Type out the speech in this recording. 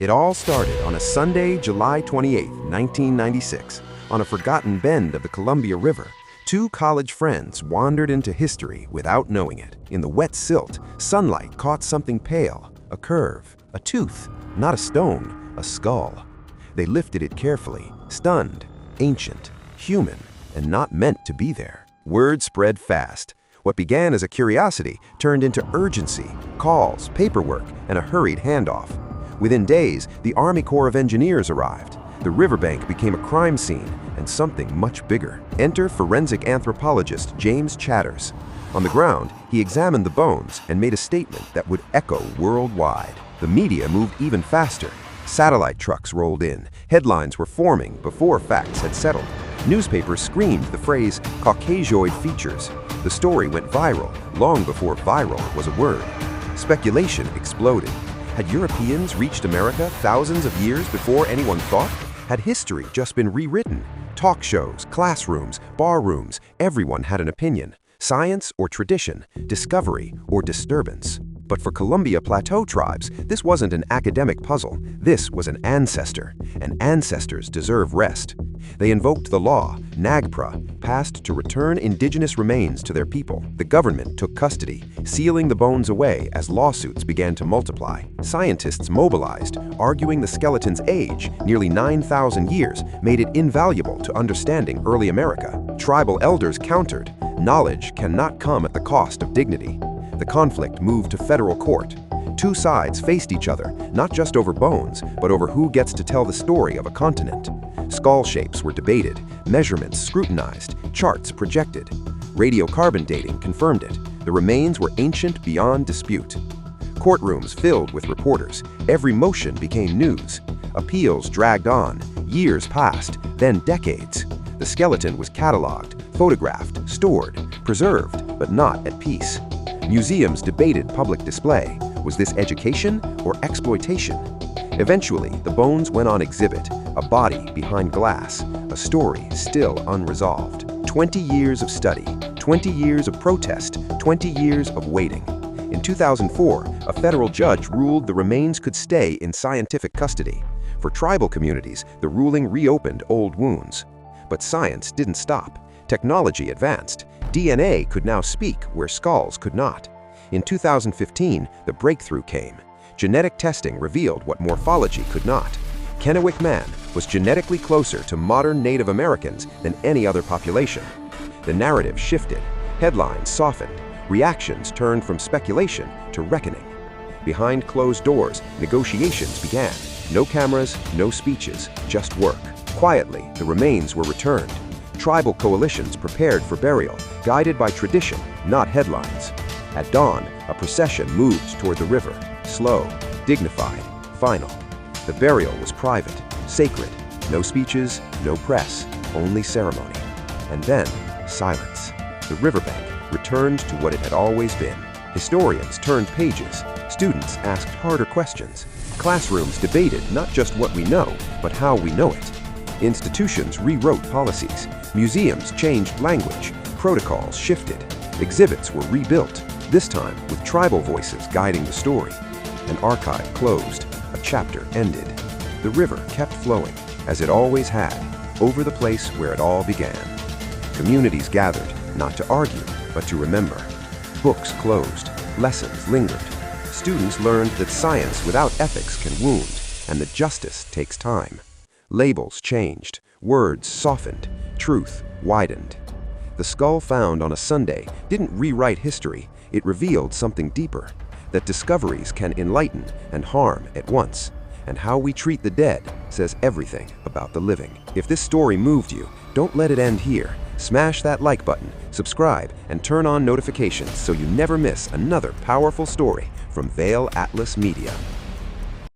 It all started on a Sunday, July 28, 1996. On a forgotten bend of the Columbia River, two college friends wandered into history without knowing it. In the wet silt, sunlight caught something pale, a curve, a tooth, not a stone, a skull. They lifted it carefully, stunned, ancient, human, and not meant to be there. Word spread fast. What began as a curiosity turned into urgency, calls, paperwork, and a hurried handoff. Within days, the Army Corps of Engineers arrived. The riverbank became a crime scene and something much bigger. Enter forensic anthropologist James Chatters. On the ground, he examined the bones and made a statement that would echo worldwide. The media moved even faster. Satellite trucks rolled in. Headlines were forming before facts had settled. Newspapers screamed the phrase Caucasoid features. The story went viral long before viral was a word. Speculation exploded. Had Europeans reached America thousands of years before anyone thought? Had history just been rewritten? Talk shows, classrooms, bar rooms, everyone had an opinion. Science or tradition, discovery or disturbance. But for Columbia Plateau tribes, this wasn't an academic puzzle. This was an ancestor, and ancestors deserve rest. They invoked the law, NAGPRA, passed to return indigenous remains to their people. The government took custody, sealing the bones away as lawsuits began to multiply. Scientists mobilized, arguing the skeleton's age, nearly 9,000 years, made it invaluable to understanding early America. Tribal elders countered, knowledge cannot come at the cost of dignity. The conflict moved to federal court. Two sides faced each other, not just over bones, but over who gets to tell the story of a continent. Skull shapes were debated, measurements scrutinized, charts projected. Radiocarbon dating confirmed it. The remains were ancient beyond dispute. Courtrooms filled with reporters. Every motion became news. Appeals dragged on. Years passed, then decades. The skeleton was cataloged, photographed, stored, preserved, but not at peace. Museums debated public display. Was this education or exploitation? Eventually, the bones went on exhibit, a body behind glass, a story still unresolved. 20 years of study, 20 years of protest, 20 years of waiting. In 2004, a federal judge ruled the remains could stay in scientific custody. For tribal communities, the ruling reopened old wounds. But science didn't stop. Technology advanced. DNA could now speak where skulls could not. In 2015, the breakthrough came. Genetic testing revealed what morphology could not. Kennewick Man was genetically closer to modern Native Americans than any other population. The narrative shifted. Headlines softened. Reactions turned from speculation to reckoning. Behind closed doors, negotiations began. No cameras, no speeches, just work. Quietly, the remains were returned. Tribal coalitions prepared for burial, guided by tradition, not headlines. At dawn, a procession moved toward the river, slow, dignified, final. The burial was private, sacred. No speeches, no press, only ceremony. And then, silence. The riverbank returned to what it had always been. Historians turned pages. Students asked harder questions. Classrooms debated not just what we know, but how we know it. Institutions rewrote policies. Museums changed language. Protocols shifted. Exhibits were rebuilt, this time with tribal voices guiding the story. An archive closed. A chapter ended. The river kept flowing, as it always had, over the place where it all began. Communities gathered, not to argue, but to remember. Books closed. Lessons lingered. Students learned that science without ethics can wound, and that justice takes time. Labels changed. Words softened. Truth widened. The skull found on a Sunday didn't rewrite history, it revealed something deeper. That discoveries can enlighten and harm at once. And how we treat the dead says everything about the living. If this story moved you, don't let it end here. Smash that like button, subscribe, and turn on notifications so you never miss another powerful story from Vail Atlas Media.